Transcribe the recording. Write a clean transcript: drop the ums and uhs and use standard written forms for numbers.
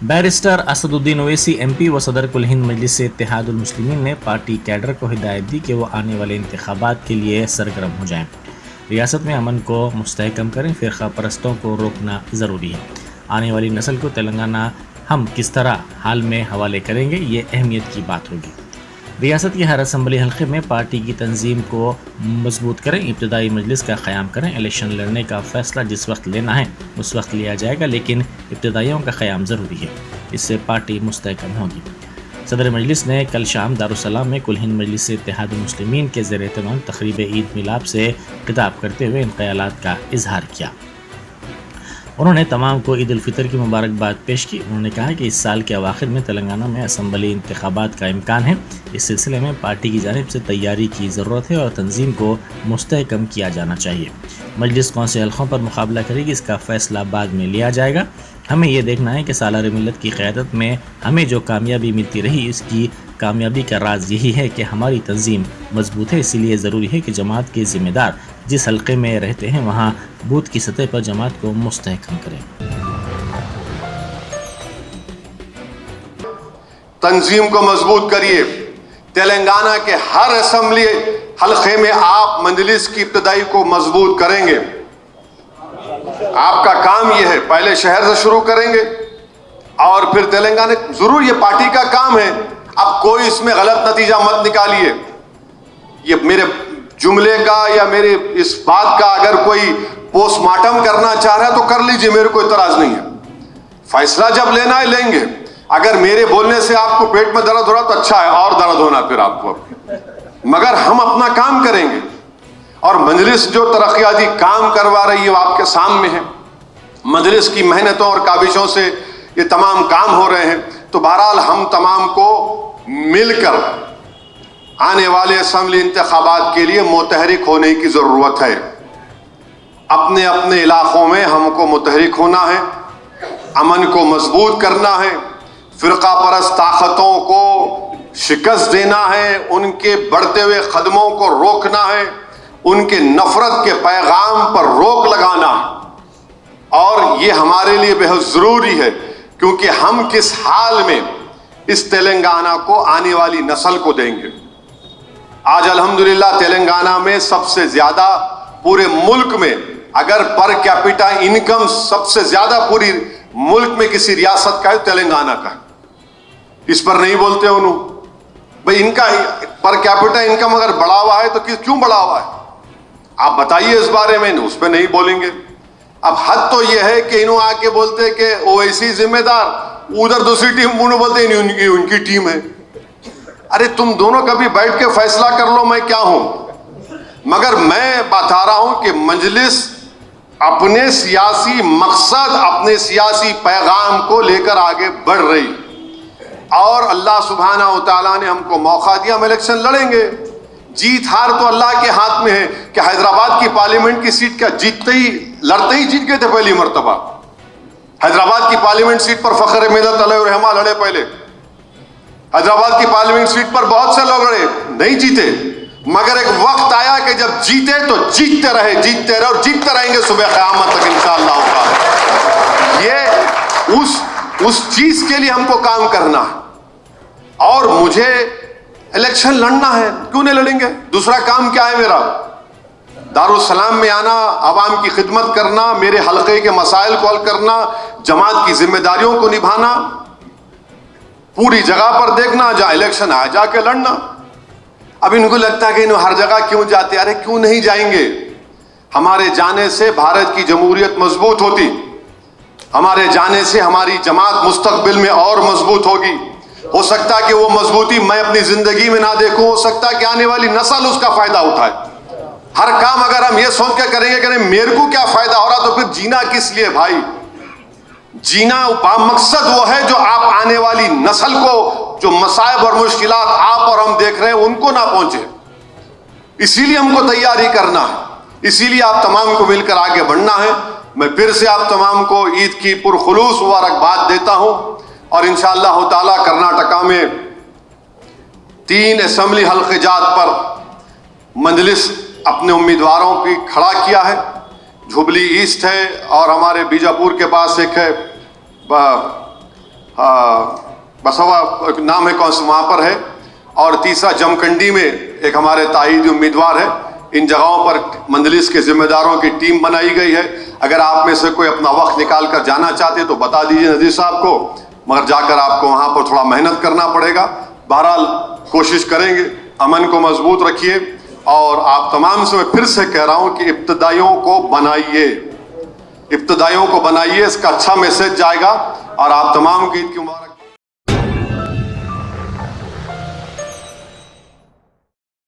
Barrister Asaduddin Owaisi MP व सदर कुल हिंद मजलिस इत्तेहादुल मुस्लिमीन ने पार्टी कैडर को हिदायत दी कि वो आने वाले इंतखाबात के लिए सरगर्म हो जाएं। रियासत में अमन को मुस्तहकम करें, फ़िरक़ा परस्तों को रोकना ज़रूरी है। आने वाली नस्ल को तेलंगाना हम किस तरह हाल में हवाले करेंगे, ये अहमियत की बात होगी। रियासत के हर असम्बली हल्के में पार्टी की तंजीम को मजबूत करें, इब्तदाई मजलिस का क़याम करें। इलेक्शन लड़ने का फ़ैसला जिस वक्त लेना है उस वक्त लिया जाएगा, लेकिन इब्तदाइयों का क़याम ज़रूरी है, इससे पार्टी मुस्तहकम होगी। सदर मजलिस ने कल शाम दारुस्सलाम में कुल हिंद मजलिस इत्तेहादुल मुस्लिमीन के ज़ेर एहतमाम तक़रीब ईद मिलाद से खिताब करते हुए इन ख़यालात का इजहार किया। उन्होंने तमाम को ईद उल फितर की मुबारकबाद पेश की। उन्होंने कहा कि इस साल के अवाखिर में तेलंगाना में असम्बली इंतखाबात का इम्कान है। इस सिलसिले में पार्टी की जानिब से तैयारी की ज़रूरत है और तंजीम को मुस्तहकम किया जाना चाहिए। मजलिस कौन से हल्कों पर मुकाबला करेगी, इसका फ़ैसला बाद में लिया जाएगा। हमें ये देखना है कि सालार मिल्लत की क़यादत में हमें जो कामयाबी मिलती रही, इसकी कामयाबी का राज यही है कि हमारी तंजीम मजबूत है। इसीलिए ज़रूरी है कि जमात के ज़िम्मेदार जिस हल्के में रहते हैं वहाँ बूथ की सतह पर जमात को मुस्तहकम करें। तंजीम को मजबूत करिए। तेलंगाना के हर असम्बली हल्के में आप मजलिस की इब्तदाई को मजबूत करेंगे। आपका काम यह है, पहले शहर से शुरू करेंगे और फिर तेलंगाना। जरूर ये पार्टी का काम है, अब कोई इसमें गलत नतीजा मत निकालिए। ये मेरे जुमले का या मेरे इस बात का अगर कोई पोस्टमार्टम करना चाह रहा है तो कर लीजिए, मेरे को इतराज नहीं है। फैसला जब लेना है लेंगे। अगर मेरे बोलने से आपको पेट में दर्द हो रहा तो अच्छा है, और दर्द होना फिर आपको, मगर हम अपना काम करेंगे। और मजलिस जो तरक्याती काम करवा रही है वो आपके सामने है। मजलिस की मेहनतों और काबिशों से ये तमाम काम हो रहे हैं। तो बहरहाल हम तमाम को मिलकर आने वाले असम्बली इंतखाबात के लिए मुतहरिक होने की ज़रूरत है। अपने अपने इलाकों में हमको मुतहरिक होना है, अमन को मजबूत करना है, फ़िरक़ा परस्त ताकतों को शिकस्त देना है, उनके बढ़ते हुए कदमों को रोकना है, उनके नफ़रत के पैगाम पर रोक लगाना है। और ये हमारे लिए बेहद ज़रूरी है, क्योंकि हम किस हाल में इस तेलंगाना को आने वाली नस्ल को देंगे। आज अल्हम्दुलिल्लाह तेलंगाना में सबसे ज़्यादा पूरे मुल्क में, अगर पर कैपिटा इनकम सबसे ज़्यादा पूरी मुल्क में किसी रियासत का है तेलंगाना का। इस पर नहीं बोलते उन्होंने भाई, इनका पर कैपिटा इनकम अगर बढ़ा हुआ है तो क्यों बढ़ा हुआ है, आप बताइए इस बारे में। उस पर नहीं बोलेंगे। अब हद तो यह है कि इन्हों आके बोलते कि ओवैसी जिम्मेदार, उधर दूसरी टीम उन्होंने बोलते उनकी टीम है। अरे तुम दोनों कभी बैठ के फैसला कर लो, मैं क्या हूं। मगर मैं बता रहा हूं कि मजलिस अपने सियासी मकसद, अपने सियासी पैगाम को लेकर आगे बढ़ रही, और अल्लाह सुब्हाना व तआला ने हमको मौका दिया, हम इलेक्शन लड़ेंगे। जीत हार तो अल्लाह के हाथ में है। कि हैदराबाद की पार्लियामेंट की सीट क्या लड़ते ही जीत गए थे पहली मरतबा। हैदराबाद की पार्लियामेंट सीट पर फखर मिल्लत अलैहिर्रहमा लड़े पहले। हैदराबाद की पार्लियामेंट सीट पर बहुत से लोग लड़े, नहीं जीते, मगर एक वक्त आया कि जब जीते तो जीतते रहे और जीतते रहेंगे सुबह क़यामत तक इंशाअल्लाह ताला। ये उस चीज के लिए हमको काम करना है। और मुझे इलेक्शन लड़ना है, क्यों नहीं लड़ेंगे। दूसरा काम क्या है मेरा, दारुस्सलाम में आना, आवाम की खिदमत करना, मेरे हल्के के मसाइल को हल करना, जमात की जिम्मेदारियों को निभाना, पूरी जगह पर देखना, जहाँ इलेक्शन आए जाके लड़ना। अब इनको लगता है कि इन हर जगह क्यों जाते, अरे क्यों नहीं जाएंगे। हमारे जाने से भारत की जमहूरियत मजबूत होती, हमारे जाने से हमारी जमात मुस्तकबिल में और मजबूत होगी। हो सकता है कि वो मजबूती मैं अपनी जिंदगी में ना देखूं, हो सकता है कि आने वाली नस्ल उसका फायदा उठाए। हर काम अगर हम ये सोच के करेंगे कि मेरे को क्या फायदा हो रहा, तो फिर जीना किस लिए भाई। जीना मकसद वो है जो आप आने वाली नस्ल को, जो मसाइब और मुश्किलात आप और हम देख रहे हैं, उनको ना पहुंचे। इसीलिए हमको तैयारी करना है, इसीलिए आप तमाम को मिलकर आगे बढ़ना है। मैं फिर से आप तमाम को ईद की पुरखुलूस मुबारकबाद देता हूं। और इंशाअल्लाह ताला कर्नाटका में 3 असम्बली हल्के जात पर मजलिस अपने उम्मीदवारों की खड़ा किया है। झुबली ईस्ट है और हमारे बीजापुर के पास एक है बसवा नाम है कौन सा वहाँ पर है, और तीसरा जमखंडी में एक हमारे ताईदी उम्मीदवार है। इन जगहों पर मंजलिस के जिम्मेदारों की टीम बनाई गई है। अगर आप में से कोई अपना वक्त निकाल कर जाना चाहते तो बता दीजिए नज़ीर साहब को, मगर जाकर आपको वहाँ पर थोड़ा मेहनत करना पड़ेगा। बहरहाल कोशिश करेंगे, अमन को मजबूत रखिए, और आप तमाम से मैं फिर से कह रहा हूँ कि इब्तदाइयों को बनाइए, इब्तदाइयों को बनाइए, इसका अच्छा मैसेज जाएगा, और आप तमाम की ईद की मुबारक।